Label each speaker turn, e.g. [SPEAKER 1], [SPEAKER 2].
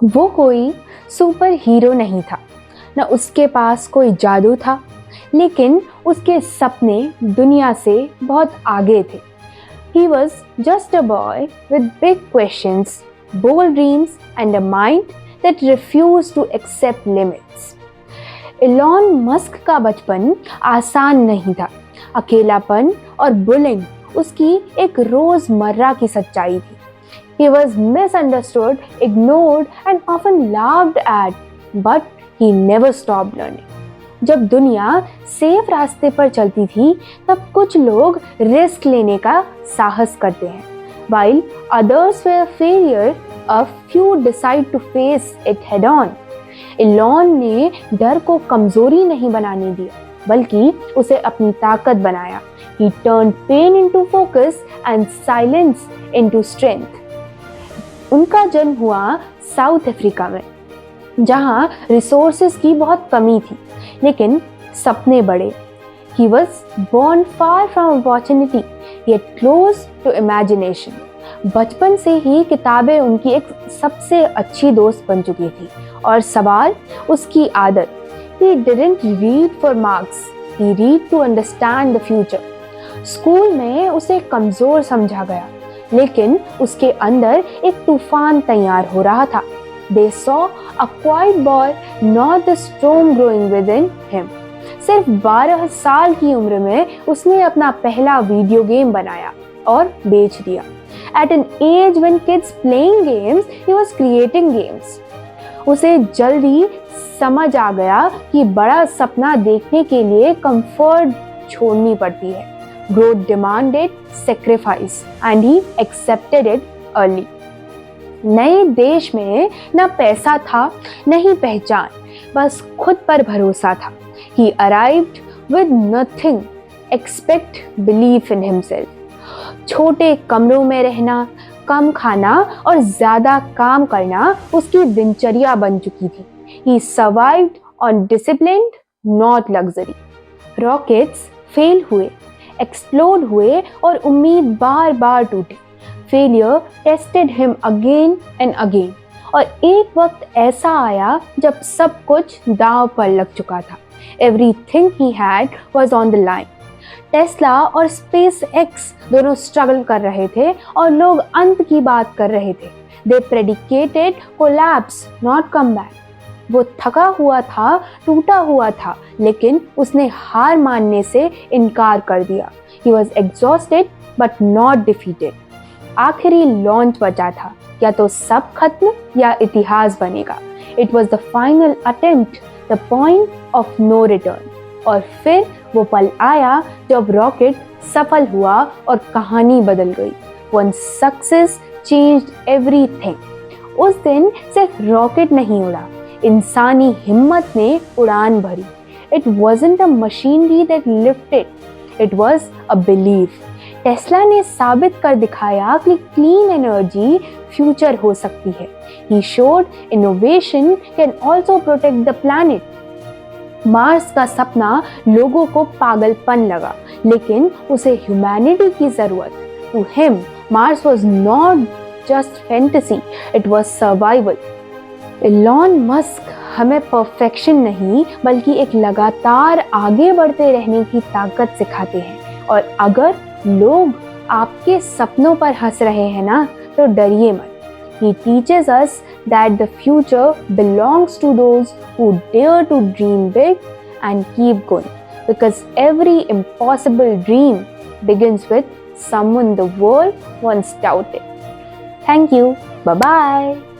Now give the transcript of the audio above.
[SPEAKER 1] वो कोई super hero नहीं था, न उसके पास कोई जादू था, लेकिन उसके सपने दुनिया से बहुत आगे थे। He was just a boy with big questions, bold dreams, and a mind that refused to accept limits. Elon Musk का बचपन आसान नहीं था। अकेलापन और बुलिंग उसकी एक रोजमर्रा की सच्चाई थी। He was misunderstood, ignored, and often laughed at, but he never stopped learning. जब दुनिया सेफ रास्ते पर चलती थी, तब कुछ लोग रिस्क लेने का साहस करते हैं, while others were failure, a few decide to face it head on. Elon ने डर को कमजोरी नहीं बनाने दिया, बल्कि उसे अपनी ताकत बनाया. He turned pain into focus and silence into strength. उनका जन्म हुआ साउथ अफ्रीका में, जहाँ रिसोर्सेज की बहुत कमी थी, लेकिन सपने बड़े. He was born far from opportunity, yet close to imagination. बचपन से ही किताबें उनकी एक सबसे अच्छी दोस्त बन चुकी थी, और सवाल उसकी आदत. He didn't read for marks, he read to understand the future. School में उसे कमजोर समझा गया, लेकिन उसके अंदर एक तूफान तैयार हो रहा था. They saw a quiet boy, not the storm growing within him. सिर्फ 12 साल की उम्र में उसने अपना पहला वीडियो गेम बनाया और बेच दिया. At an age when kids playing games, he was creating games. उसे जल्दी समझ आ गया कि बड़ा सपना देखने के लिए कंफर्ट छोड़नी पड़ती है. Growth demanded sacrifice, and he accepted it early. नए देश में न पैसा था, न ही पहचान, बस खुद पर भरोसा था. He arrived with nothing except belief in himself. छोटे कमरों में रहना, कम खाना और ज़्यादा काम करना उसकी दिनचर्या बन चुकी थी. He survived on discipline, not luxury. Rockets fail हुए, एक्सप्लोड हुए और उम्मीद बार बार टूटी. Failure tested him again and again, और एक वक्त ऐसा आया जब सब कुछ दांव पर लग चुका था. Everything he had was on the line. Tesla और स्पेस एक्स दोनों स्ट्रगल कर रहे थे, और लोग अंत की बात कर रहे थे. They predicated collapse, not come back. वो थका हुआ था, टूटा हुआ था, लेकिन उसने हार मानने से इनकार कर दिया. He was exhausted but not defeated. आखिरी लॉन्च बचा था, या तो सब खत्म या इतिहास बनेगा. It was the final attempt, the point of no return. और फिर वो पल आया जब रॉकेट सफल हुआ और कहानी बदल गई. One success changed everything. उस दिन सिर्फ रॉकेट नहीं उड़ा, इंसानी हिम्मत ने उड़ान भरी. It wasn't a machinery that lifted, it was a belief. Tesla ने साबित कर दिखाया कि क्लीन एनर्जी फ्यूचर हो सकती है. He showed innovation can also protect the planet. Mars का सपना लोगों को पागलपन लगा, लेकिन उसे ह्यूमैनिटी की जरूरत. To him, Mars was not just fantasy, it was survival. Elon Musk हमें परफेक्शन नहीं, बल्कि एक लगातार आगे बढ़ते रहने की ताकत सिखाते हैं. और अगर लोग आपके सपनों पर हंस रहे हैं ना, तो डरिए मत. He teaches us that the future belongs to those who dare to dream big and keep going, because every impossible dream begins with someone the world once doubted. Thank you. Bye-bye.